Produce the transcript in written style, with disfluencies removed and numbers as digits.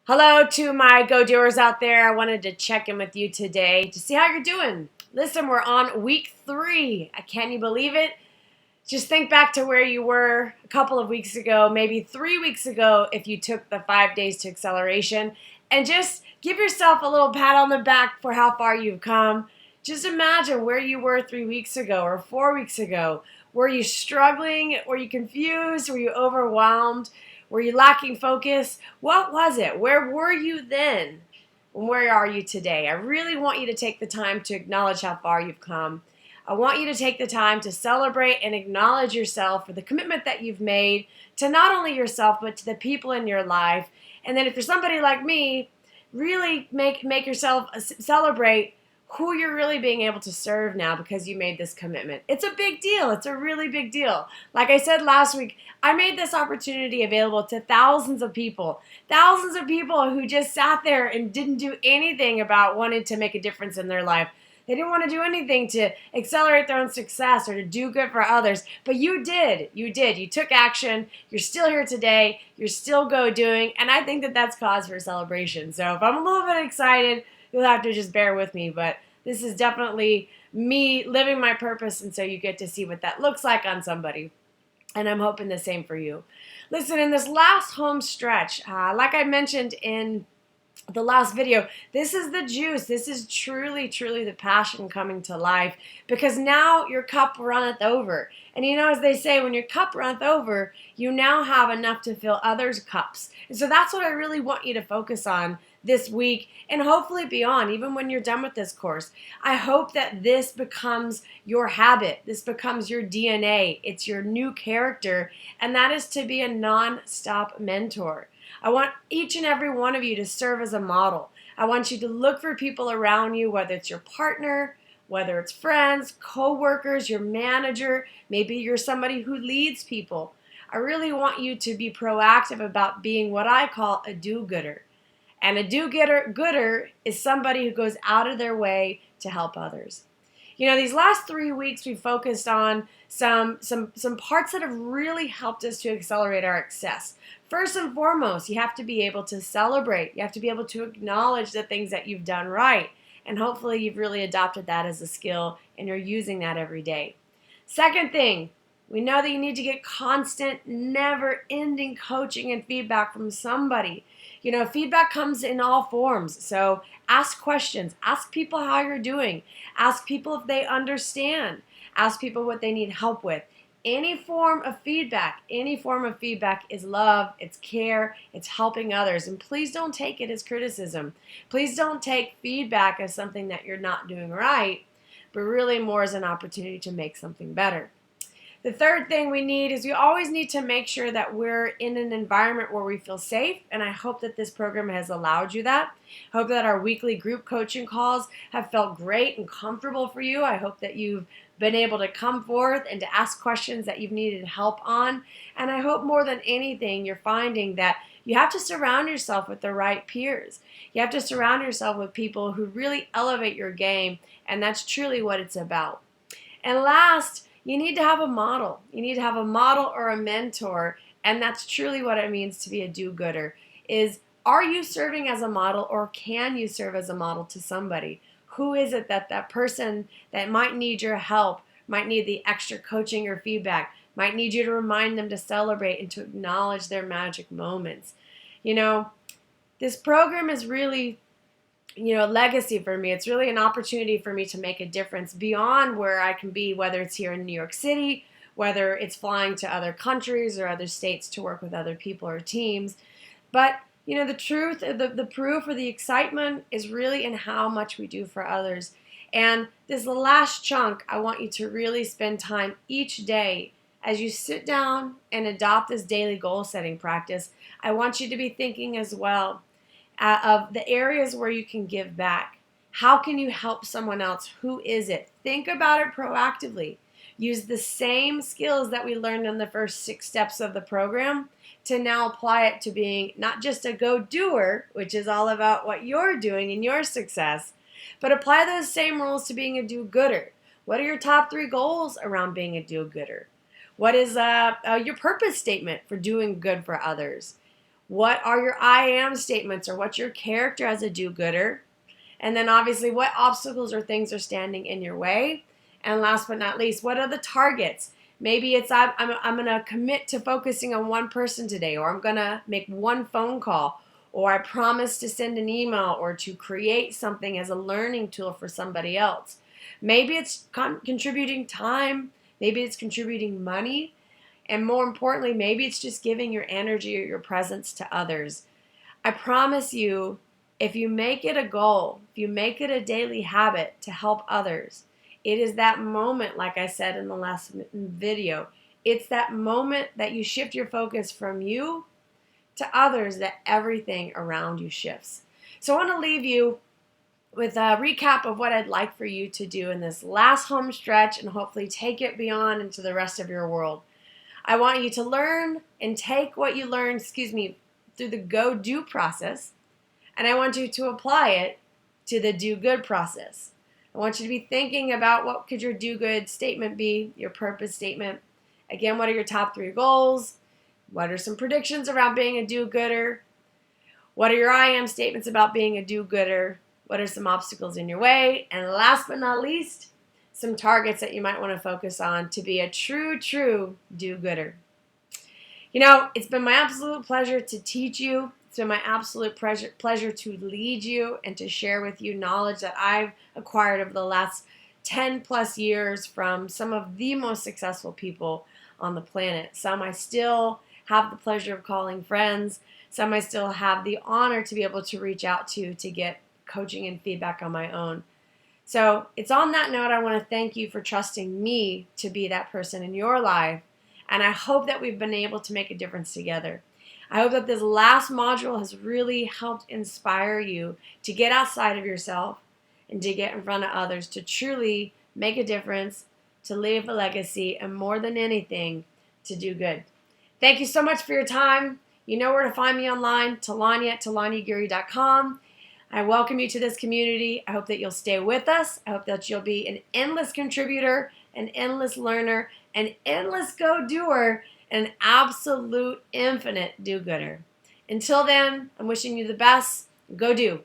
Hello to my go-doers out there. I wanted to check in with you today to see how you're doing. Listen, we're on week 3. Can you believe it? Just think back to where you were a couple of weeks ago, maybe 3 weeks ago, if you took the 5 days to acceleration, and just give yourself a little pat on the back for how far you've come. Just imagine where you were 3 weeks ago or 4 weeks ago. Were you struggling? Were you confused? Were you overwhelmed? Were you lacking focus? What was it? Where were you then? And where are you today? I really want you to take the time to acknowledge how far you've come. I want you to take the time to celebrate and acknowledge yourself for the commitment that you've made to not only yourself, but to the people in your life. And then if you're somebody like me, really make yourself celebrate who you're really being able to serve now because you made this commitment. It's a big deal. It's a really big deal. Like I said last week, I made this opportunity available to thousands of people who just sat there and didn't do anything about wanting to make a difference in their life. They didn't want to do anything to accelerate their own success or to do good for others. But you did. You did. You took action. You're still here today. You're still doing. And I think that that's cause for celebration. So if I'm a little bit excited, you'll have to just bear with me. But this is definitely me living my purpose. And so you get to see what that looks like on somebody. And I'm hoping the same for you. Listen, in this last home stretch, like I mentioned in the last video, this is the juice. This is truly, truly the passion coming to life because now your cup runneth over. And you know, as they say, when your cup runneth over, you now have enough to fill others' cups. And so that's what I really want you to focus on this week and hopefully beyond, even when you're done with this course. I hope that this becomes your habit. This becomes your DNA. It's your new character, and that is to be a non-stop mentor. I want each and every one of you to serve as a model. I want you to look for people around you, whether it's your partner, whether it's friends, co-workers, your manager, maybe you're somebody who leads people. I really want you to be proactive about being what I call a do-gooder. And a do-gooder is somebody who goes out of their way to help others. You know, these last 3 weeks we focused on some parts that have really helped us to accelerate our success. First and foremost, you have to be able to celebrate. You have to be able to acknowledge the things that you've done right. And hopefully you've really adopted that as a skill and you're using that every day. Second thing, we know that you need to get constant, never-ending coaching and feedback from somebody. You know, feedback comes in all forms. So ask questions. Ask people how you're doing. Ask people if they understand. Ask people what they need help with. Any form of feedback is love, it's care, it's helping others. And please don't take it as criticism. Please don't take feedback as something that you're not doing right, but really more as an opportunity to make something better. The third thing we need is we always need to make sure that we're in an environment where we feel safe, and I hope that this program has allowed you that. I hope that our weekly group coaching calls have felt great and comfortable for you. I hope that you've been able to come forth and to ask questions that you've needed help on, and I hope more than anything you're finding that you have to surround yourself with the right peers. You have to surround yourself with people who really elevate your game, and that's truly what it's about. And last, you need to have a model. You need to have a model or a mentor, and that's truly what it means to be a do-gooder. Are you serving as a model, or can you serve as a model to somebody? Who is it that person that might need your help, might need the extra coaching or feedback, might need you to remind them to celebrate and to acknowledge their magic moments? You know, this program is really legacy for me. It's really an opportunity for me to make a difference beyond where I can be, whether it's here in New York City, whether it's flying to other countries or other states to work with other people or teams. But, you know, the truth, the proof or the excitement is really in how much we do for others. And this last chunk, I want you to really spend time each day as you sit down and adopt this daily goal setting practice. I want you to be thinking as well of the areas where you can give back. How can you help someone else? Who is it? Think about it proactively. Use the same skills that we learned in the first 6 steps of the program to now apply it to being not just a go-doer, which is all about what you're doing and your success, but apply those same rules to being a do-gooder. What are your top 3 goals around being a do-gooder? What is your purpose statement for doing good for others? What are your I am statements, or what's your character as a do-gooder? And then obviously, what obstacles or things are standing in your way? And last but not least, what are the targets? Maybe it's I'm going to commit to focusing on one person today, or I'm going to make one phone call, or I promise to send an email, or to create something as a learning tool for somebody else. Maybe it's contributing time, maybe it's contributing money, and more importantly, maybe it's just giving your energy or your presence to others. I promise you, if you make it a goal, if you make it a daily habit to help others, it is that moment, like I said in the last video, it's that moment that you shift your focus from you to others that everything around you shifts. So I want to leave you with a recap of what I'd like for you to do in this last home stretch, and hopefully take it beyond into the rest of your world. I want you to learn and take what you learned, through the go-do process, and I want you to apply it to the do-good process. I want you to be thinking about what could your do-good statement be, your purpose statement. Again, what are your top 3 goals? What are some predictions around being a do-gooder? What are your I am statements about being a do-gooder? What are some obstacles in your way? And last but not least, some targets that you might want to focus on to be a true do-gooder. It's been my absolute pleasure to teach you. It's been my absolute pleasure to lead you and to share with you knowledge that I've acquired over the last 10 plus years from some of the most successful people on the planet. Some I still have the pleasure of calling friends. Some I still have the honor to be able to reach out to get coaching and feedback on my own. So it's on that note, I want to thank you for trusting me to be that person in your life. And I hope that we've been able to make a difference together. I hope that this last module has really helped inspire you to get outside of yourself and to get in front of others, to truly make a difference, to leave a legacy, and more than anything, to do good. Thank you so much for your time. You know where to find me online, Talanya@TalanyaGeary.com. I welcome you to this community. I hope that you'll stay with us. I hope that you'll be an endless contributor, an endless learner, an endless go-doer, an absolute infinite do-gooder. Until then, I'm wishing you the best. Go do.